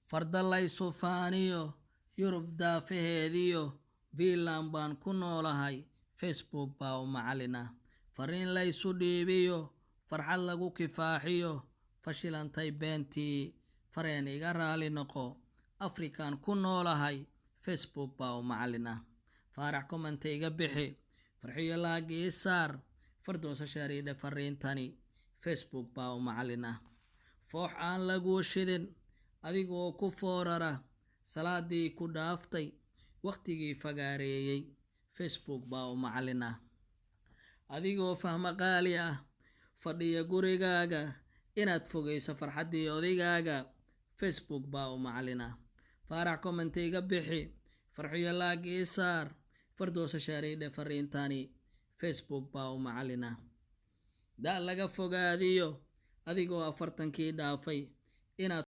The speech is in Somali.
fardalay sufaaniyo yurub daafaheediyo Finland baan ku noolahay Facebook baa u macalina fariin la isu dhiibiyo farxad lagu kifaaxiyo fashilantay beentii fareen iga raali noqo Afrikaan ku noolahay Facebook baa u macalina faarax comment iga bixi farxiyo laagi saar fardoosa shariide fariintani Facebook baa u macalina foox aan lagu shidin adigoo ku foorara salaadii ku dhaaftay waqtigii fagaareeyay Facebook baa u macalina adigoo fahma qaali ah fadhiya gurigaaga inaad fogeyso farxadii odigaaga Facebook baa u macalina faarax comment iga bixi farxiyo laagi saar fardoosa shariide fariintani Facebook baa u macalina da laga fogaadiyo adigoo 40kii dhaafay inaad